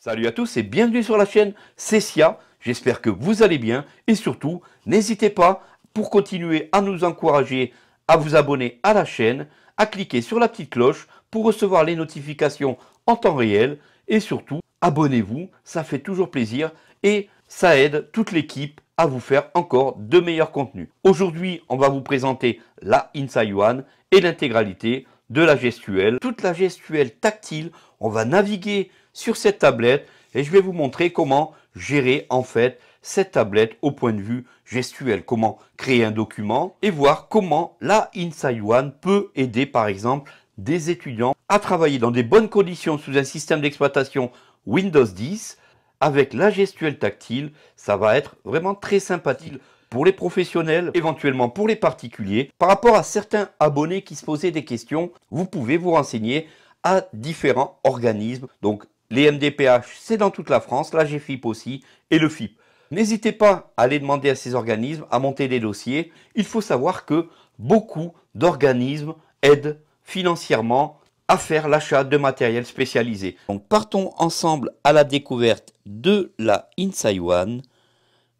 Salut à tous et bienvenue sur la chaîne, c'est Sia. J'espère que vous allez bien et surtout, n'hésitez pas, pour continuer à nous encourager, à vous abonner à la chaîne, à cliquer sur la petite cloche pour recevoir les notifications en temps réel et surtout, abonnez-vous, ça fait toujours plaisir et ça aide toute l'équipe à vous faire encore de meilleurs contenus. Aujourd'hui, on va vous présenter la Insight One et l'intégralité de la gestuelle. Toute la gestuelle tactile, on va naviguer sur cette tablette et je vais vous montrer comment gérer en fait cette tablette au point de vue gestuel, comment créer un document et voir comment la Insight One peut aider par exemple des étudiants à travailler dans des bonnes conditions sous un système d'exploitation Windows 10 avec la gestuelle tactile. Ça va être vraiment très sympathique pour les professionnels, éventuellement pour les particuliers. Par rapport à certains abonnés qui se posaient des questions, vous pouvez vous renseigner à différents organismes. Donc les MDPH, c'est dans toute la France, la GFIP aussi et le FIP. N'hésitez pas à aller demander à ces organismes à monter des dossiers. Il faut savoir que beaucoup d'organismes aident financièrement à faire l'achat de matériel spécialisé. Donc partons ensemble à la découverte de la Insight One.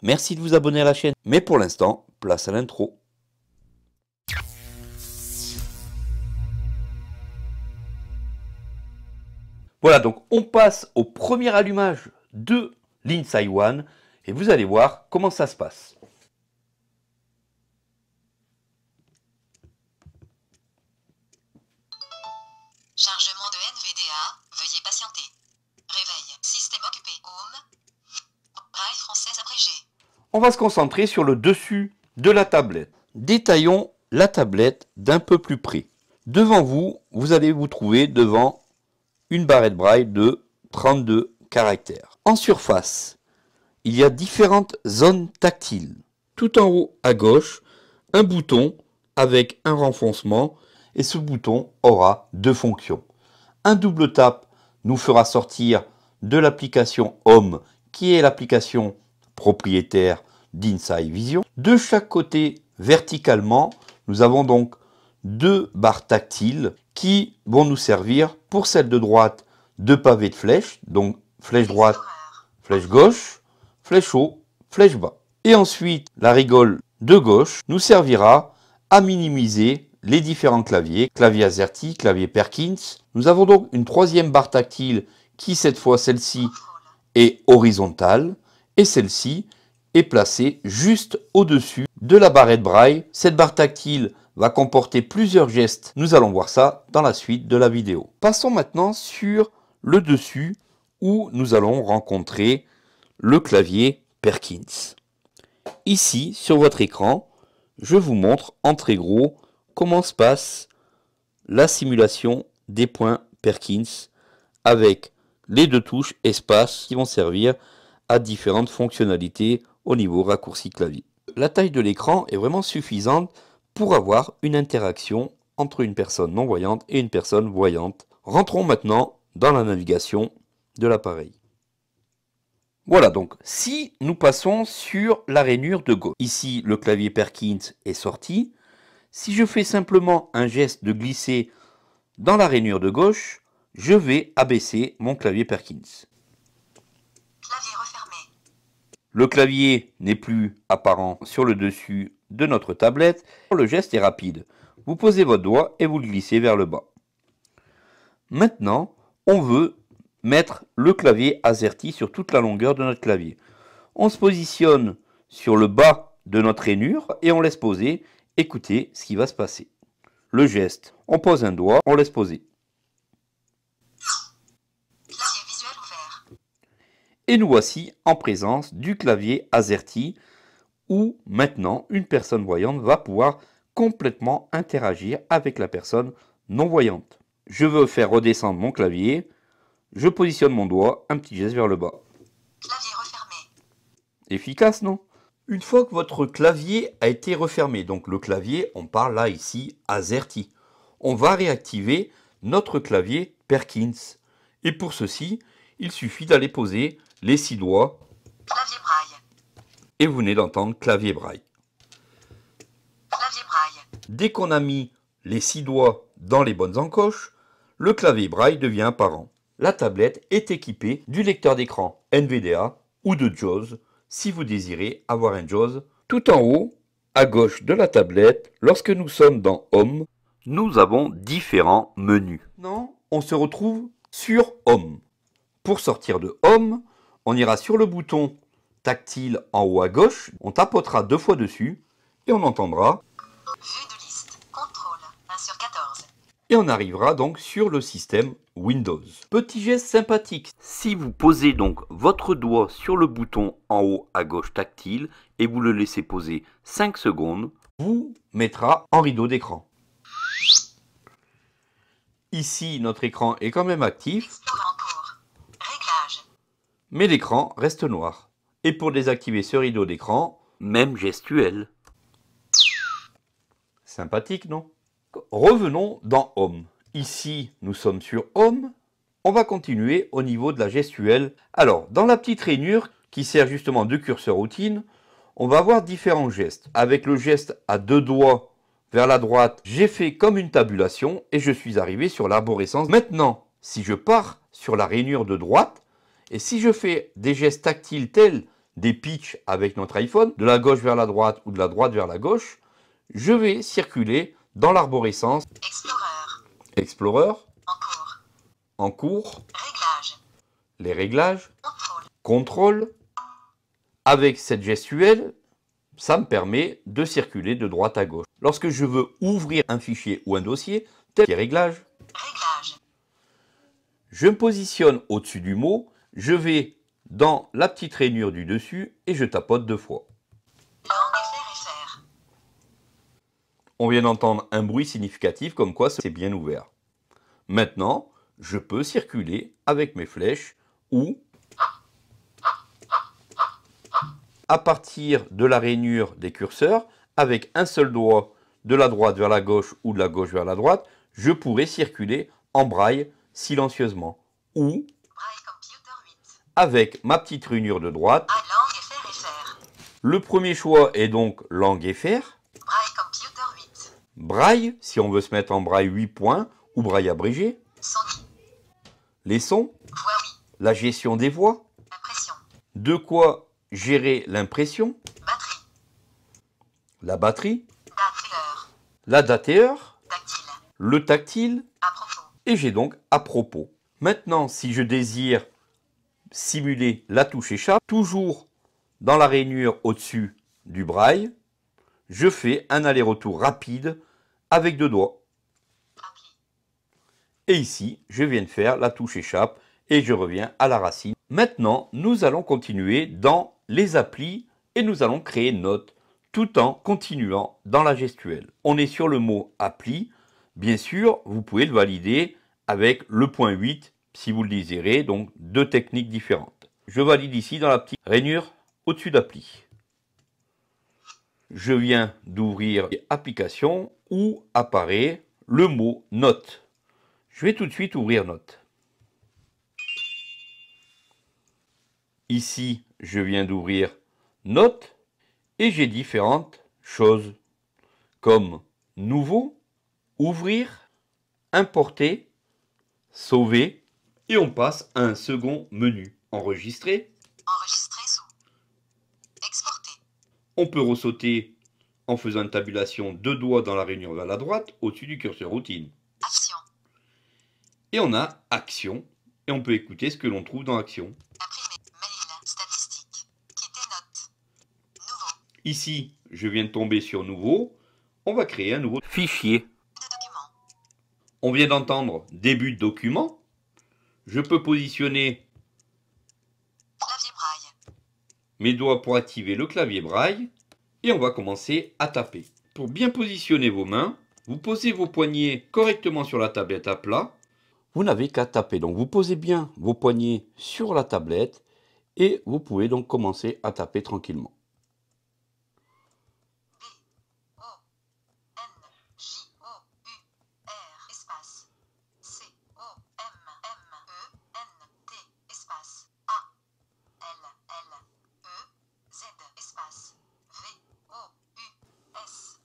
Merci de vous abonner à la chaîne. Mais pour l'instant, place à l'intro. Voilà, donc on passe au premier allumage de l'Insight One et vous allez voir comment ça se passe. Chargement de NVDA, veuillez patienter. Réveil, système occupé, home. Braille française abrégée. On va se concentrer sur le dessus de la tablette. Détaillons la tablette d'un peu plus près. Devant vous, vous allez vous trouver devant une barrette braille de 32 caractères. En surface, il y a différentes zones tactiles. Tout en haut à gauche, un bouton avec un renfoncement et ce bouton aura deux fonctions. Un double tap nous fera sortir de l'application Home qui est l'application propriétaire d'Insight Vision. De chaque côté, verticalement, nous avons donc deux barres tactiles qui vont nous servir pour celle de droite de pavé de flèche, donc flèche droite, flèche gauche, flèche haut, flèche bas. Et ensuite, la rigole de gauche nous servira à minimiser les différents claviers, clavier AZERTY, clavier Perkins. Nous avons donc une troisième barre tactile qui, cette fois, celle-ci, est horizontale et celle-ci est placée juste au-dessus de la barrette braille. Cette barre tactile va comporter plusieurs gestes. Nous allons voir ça dans la suite de la vidéo. Passons maintenant sur le dessus où nous allons rencontrer le clavier Perkins. Ici, sur votre écran, je vous montre en très gros comment se passe la simulation des points Perkins avec les deux touches espace qui vont servir à différentes fonctionnalités au niveau raccourci clavier. La taille de l'écran est vraiment suffisante pour avoir une interaction entre une personne non-voyante et une personne voyante. Rentrons maintenant dans la navigation de l'appareil. Voilà donc, si nous passons sur la rainure de gauche, ici le clavier Perkins est sorti. Si je fais simplement un geste de glisser dans la rainure de gauche, je vais abaisser mon clavier Perkins. Clavier refermé. Le clavier n'est plus apparent sur le dessus de notre tablette. Le geste est rapide. Vous posez votre doigt et vous le glissez vers le bas. Maintenant, on veut mettre le clavier AZERTY sur toute la longueur de notre clavier. On se positionne sur le bas de notre rainure et on laisse poser. Écoutez ce qui va se passer. Le geste, on pose un doigt, on laisse poser. Clavier visuel ouvert. Et nous voici en présence du clavier AZERTY où maintenant une personne voyante va pouvoir complètement interagir avec la personne non voyante. Je veux faire redescendre mon clavier, je positionne mon doigt, un petit geste vers le bas. Clavier refermé. Efficace, non? Une fois que votre clavier a été refermé, donc le clavier, on parle là ici AZERTY, on va réactiver notre clavier Perkins. Et pour ceci, il suffit d'aller poser les 6 doigts. Clavier braille. Et vous venez d'entendre clavier braille. Clavier braille. Dès qu'on a mis les 6 doigts dans les bonnes encoches, le clavier braille devient apparent. la tablette est équipée du lecteur d'écran NVDA ou de JAWS si vous désirez avoir un JAWS. Tout en haut, à gauche de la tablette, lorsque nous sommes dans Home, nous avons différents menus. Non, on se retrouve sur Home. Pour sortir de Home, on ira sur le bouton tactile en haut à gauche, on tapotera 2 fois dessus et on entendra Vue de liste. Contrôle. 1 sur 14. et on arrivera donc sur le système Windows. Petit geste sympathique. Si vous posez donc votre doigt sur le bouton en haut à gauche tactile et vous le laissez poser 5 secondes, vous mettra en rideau d'écran. Ici, notre écran est quand même actif, Explorer en cours. Réglages. mais l'écran reste noir. Et pour désactiver ce rideau d'écran, même gestuel. Sympathique, non? Revenons dans Home. Ici, nous sommes sur Home. On va continuer au niveau de la gestuelle. Alors, dans la petite rainure qui sert justement de curseur routine, on va avoir différents gestes. Avec le geste à 2 doigts vers la droite, j'ai fait comme une tabulation et je suis arrivé sur l'arborescence. Maintenant, si je pars sur la rainure de droite, et si je fais des gestes tactiles tels des pitchs avec notre iPhone, de la gauche vers la droite ou de la droite vers la gauche, je vais circuler dans l'arborescence Explorer, En cours. en cours, Réglages. les réglages, Contrôle. contrôle. Avec cette gestuelle, ça me permet de circuler de droite à gauche. Lorsque je veux ouvrir un fichier ou un dossier, tel que les réglages, Réglages. je me positionne au-dessus du mot, je vais dans la petite rainure du dessus et je tapote 2 fois. Langue FR. On vient d'entendre un bruit significatif comme quoi c'est bien ouvert. Maintenant, je peux circuler avec mes flèches ou à partir de la rainure des curseurs, avec un seul doigt de la droite vers la gauche ou de la gauche vers la droite, je pourrais circuler en braille silencieusement. Ou Braille Computer 8. avec ma petite rainure de droite, À langue FR. le premier choix est donc langue FR, Braille Computer 8. braille si on veut se mettre en braille 8 points ou braille abrégé, Son. les sons, Voix oui. la gestion des voix, Impression. de quoi gérer l'impression, Batterie. la batterie, Date et heure. la date et heure, Tactile. le tactile, À propos. et j'ai donc à propos. Maintenant, si je désire simuler la touche échappe, toujours dans la rainure au-dessus du braille, je fais un aller-retour rapide avec 2 doigts. Appli. Et ici, je viens de faire la touche échappe et je reviens à la racine. Maintenant, nous allons continuer dans les applis et nous allons créer note tout en continuant dans la gestuelle. On est sur le mot appli. Bien sûr, vous pouvez le valider avec le point 8 si vous le désirez, donc 2 techniques différentes. Je valide ici dans la petite rainure au-dessus d'appli. Je viens d'ouvrir application où apparaît le mot note. Je vais tout de suite ouvrir note. Ici, je viens d'ouvrir note et j'ai différentes choses comme nouveau, ouvrir, importer, sauver et on passe à un second menu. Enregistrer. Enregistrer sous. Exporter. On peut ressauter en faisant une tabulation 2 doigts dans la rainure vers la droite au-dessus du curseur routine. Action. Et on a action et on peut écouter ce que l'on trouve dans action. Imprimer. Mail. Statistique. Quitter note. Nouveau. Ici, je viens de tomber sur nouveau. On va créer un nouveau fichier. De document. On vient d'entendre début de document. Je peux positionner Clavier braille. mes doigts pour activer le clavier braille. Et on va commencer à taper. Pour bien positionner vos mains, vous posez vos poignets correctement sur la tablette à plat. Vous n'avez qu'à taper. Donc vous posez bien vos poignets sur la tablette et vous pouvez donc commencer à taper tranquillement. B. O. N. J. O. U. R. Espace. C. O. M. M. E. N. T. Espace. A. L. L. E. Z. Espace. V. O. U. S.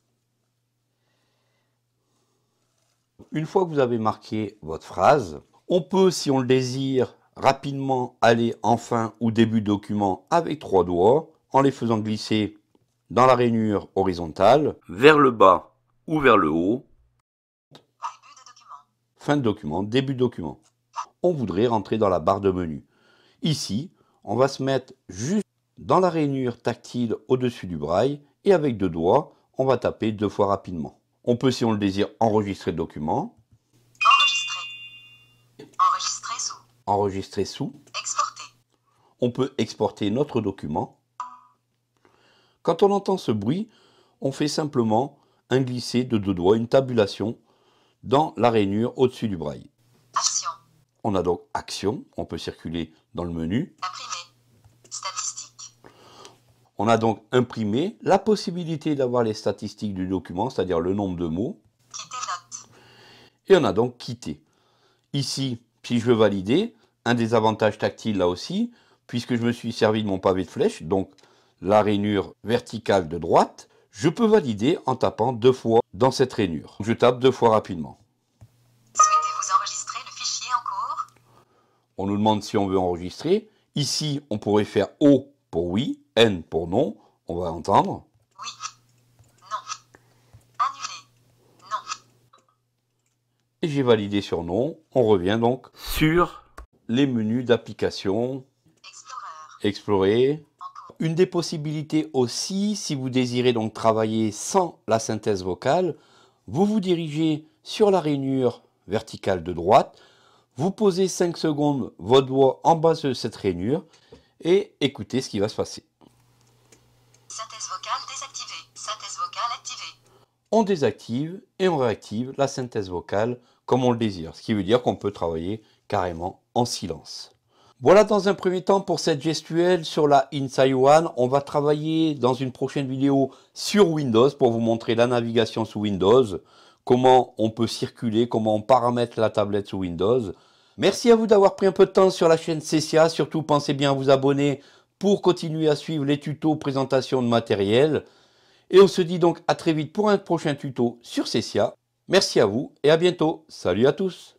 Une fois que vous avez marqué votre phrase, On peut, si on le désire, rapidement aller en fin ou début de document avec 3 doigts en les faisant glisser dans la rainure horizontale, vers le bas ou vers le haut. Début de document. Fin de document, début de document. On voudrait rentrer dans la barre de menu. Ici, on va se mettre juste dans la rainure tactile au-dessus du braille et avec 2 doigts, on va taper 2 fois rapidement. On peut, si on le désire, enregistrer le document. Enregistrer. Enregistrer sous. Enregistrer sous. Exporter. On peut exporter notre document. Quand on entend ce bruit, on fait simplement un glisser de 2 doigts, une tabulation dans la rainure au-dessus du braille. Action. On a donc action, on peut circuler dans le menu. Imprimer. Statistiques. On a donc imprimé, la possibilité d'avoir les statistiques du document, c'est-à-dire le nombre de mots. Quitter note. Et on a donc quitté. Ici, si je veux valider, un des avantages tactiles là aussi, puisque je me suis servi de mon pavé de flèche, donc la rainure verticale de droite, je peux valider en tapant 2 fois dans cette rainure. Je tape 2 fois rapidement. Souhaitez-vous enregistrer le fichier en cours? On nous demande si on veut enregistrer. Ici, on pourrait faire O pour oui, N pour non. On va entendre. Oui. Non. Annuler. Non. Et j'ai validé sur non. On revient donc sur les menus d'application. Explorer. Explorer. En cours. Une des possibilités aussi, si vous désirez donc travailler sans la synthèse vocale, vous vous dirigez sur la rainure verticale de droite, vous posez 5 secondes votre doigt en bas de cette rainure et écoutez ce qui va se passer. Synthèse vocale désactivée. Synthèse vocale activée. On désactive et on réactive la synthèse vocale comme on le désire, ce qui veut dire qu'on peut travailler carrément en silence. Voilà dans un premier temps pour cette gestuelle sur la Insight One. On va travailler dans une prochaine vidéo sur Windows pour vous montrer la navigation sous Windows, comment on peut circuler, comment on paramètre la tablette sous Windows. Merci à vous d'avoir pris un peu de temps sur la chaîne CCA. Surtout, pensez bien à vous abonner pour continuer à suivre les tutos, présentations de matériel. Et on se dit donc à très vite pour un prochain tuto sur CCA. Merci à vous et à bientôt. Salut à tous.